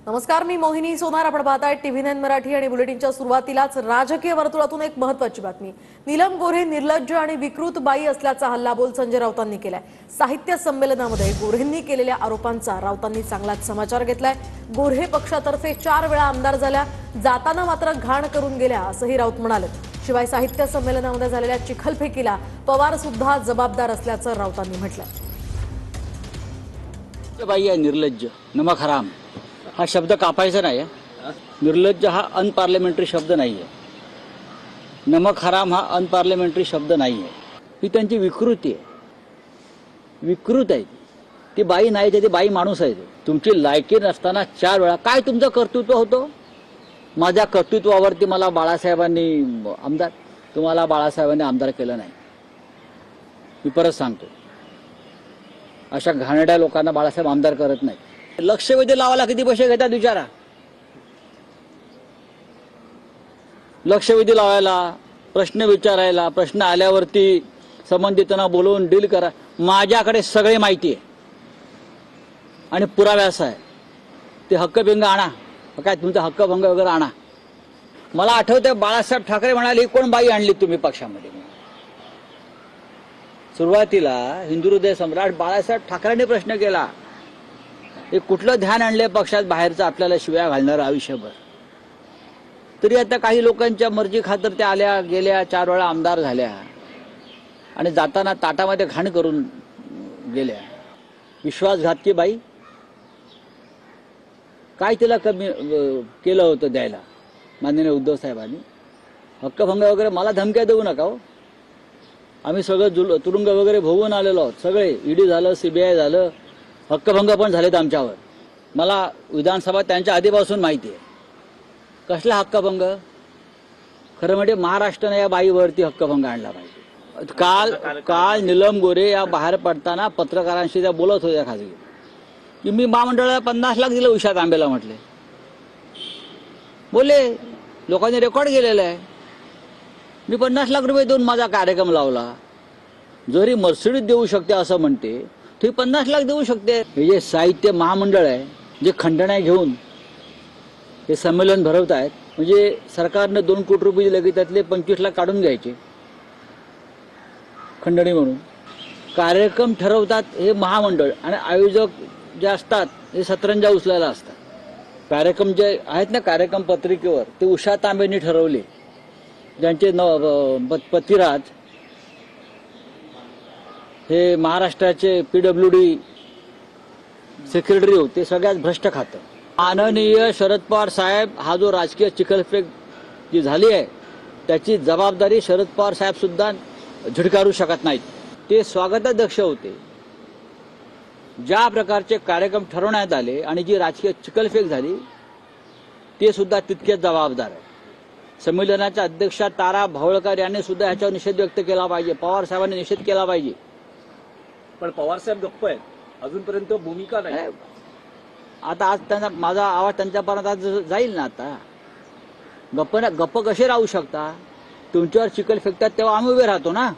नमस्कार, मी मोहिनी सोनार. आपण पाहताय TV9 मराठी आणि बुलेटिनच्या सुरुवातीलाच राजकीय वर्तुळातून एक महत्त्वाची बातमी. नीलम गोऱ्हे निर्लज्ज आणि विकृत बाई असल्याचा हल्लाबोल संजय राऊतांनी केलाय. साहित्य संमेलनामध्ये गोऱ्हेंनी केलेल्या आरोपांचा राऊतांनी चांगलाच समाचार घेतलाय. गोऱ्हे पक्षातर्फे 4 वेळा आमदार झाल्या, जाताना मात्र घाण करून गेल्या असंही राऊत म्हणाले. शिवाय साहित्य संमेलनामध्ये झालेल्या चिखलफेकीला पवार सुद्धा जबाबदार असल्याचं राऊतांनी म्हटलंय. बाई आहे निर्लज्ज, नमक हराम हा शब्द कापायचा नाही. निर्लज्ज हा अनपार्लिमेंटरी शब्द नाही आहे. नमक हराम हा अनपार्लिमेंटरी शब्द नाही आहे. ही त्यांची विकृती आहे, विकृत आहे. ती बाई नाही, ती बाई माणूस आहे. तुमची लायकी नसताना 4 वेळा काय तुमचं कर्तृत्व होतं? माझ्या कर्तृत्वावरती मला बाळासाहेबांनी आमदार, तुम्हाला बाळासाहेबांनी आमदार केलं नाही. मी परत सांगतो, अशा घाणेरड्या लोकांना बाळासाहेब आमदार करत नाही. लक्षवेधी लावायला किती पैसे घेतात विचारा. लक्षवेधी लावायला, प्रश्न विचारायला, प्रश्न आल्यावरती संबंधितांना बोलवून डील करा. माझ्याकडे सगळे माहिती आहे आणि पुराव्यास आहे. ते हक्कभंग आणा, काय तुमचा हक्कभंग वगैरे आणा. मला आठवतंय बाळासाहेब ठाकरे म्हणाले, कोण बाई आणली तुम्ही पक्षामध्ये? सुरुवातीला हिंदू हृदय सम्राट बाळासाहेब ठाकरेंनी प्रश्न केला, हे कुठलं ध्यान आणलंय पक्षात बाहेरचं आपल्याला शिव्या घालणार आयुष्यभर? तरी आता काही लोकांच्या मर्जी खातर त्या आल्या गेल्या, 4 वेळा आमदार झाल्या आणि जाताना ताटामध्ये घाण करून गेल्या. विश्वासघातकी बाई, काय तिला कमी केलं होतं द्यायला माननीय उद्धव साहेबांनी? हक्कभंग वगैरे मला धमक्या देऊ नका हो. आम्ही सगळं तुरुंग वगैरे भोगून आलेलो आहोत. सगळे ईडी झालं, CBI झालं, हक्कभंग पण झालेत आमच्यावर. मला विधानसभा त्यांच्या आधीपासून माहिती आहे. कसला हक्कभंग? खरं म्हणजे महाराष्ट्राने या बाईवरती हक्कभंग आणला पाहिजे. काल नीलम गोऱ्हे या बाहेर पडताना पत्रकारांशी त्या बोलत होत्या खाजगी, की मी महामंडळाला 50 लाख दिलं उषा तांबेला. म्हटले, बोले लोकांनी रेकॉर्ड केलेलं आहे, मी 50 लाख रुपये देऊन माझा कार्यक्रम लावला. जरी मर्सिडीज देऊ शकते असं म्हणते, ती 50 लाख देऊ शकते. हे जे साहित्य महामंडळ आहे, जे खंडण्या घेऊन हे संमेलन भरवत आहेत, म्हणजे सरकारने 2 कोटी रुपये दिले की त्यातले 25 लाख काढून घ्यायचे खंडणी म्हणून. कार्यक्रम ठरवतात हे महामंडळ आणि आयोजक जे असतात हे सतरंजा उचलायला असतात. कार्यक्रम जे आहेत ना कार्यक्रम पत्रिकेवर, ते उषा तांबेंनी ठरवले, ज्यांचे पतिराज हे महाराष्ट्राचे PWD सेक्रेटरी होते. सगळ्यात भ्रष्ट खातं. माननीय शरद पवार साहेब, हा जो राजकीय चिखलफेक जी झाली आहे त्याची जबाबदारी शरद पवार साहेब सुद्धा झिडकारू शकत नाहीत. ते स्वागताध्यक्ष होते. ज्या प्रकारचे कार्यक्रम ठरवण्यात आले आणि जी राजकीय चिखलफेक झाली ते सुद्धा तितकेच जबाबदार आहे. संमेलनाच्या अध्यक्षा तारा भावळकर यांनी सुद्धा ह्याच्यावर निषेध व्यक्त केला पाहिजे. पवार साहेबांनी निषेध केला पाहिजे. पण पवार साहेब गप्प आहेत, अजूनपर्यंत भूमिका नाही. आता आज त्यांचा माझा आवाज त्यांच्यापर्यंत आज जाईल ना. आता गप्प कसे राहू शकता? तुमच्यावर चिखल फेकतात तेव्हा आम्ही उभे राहतो ना.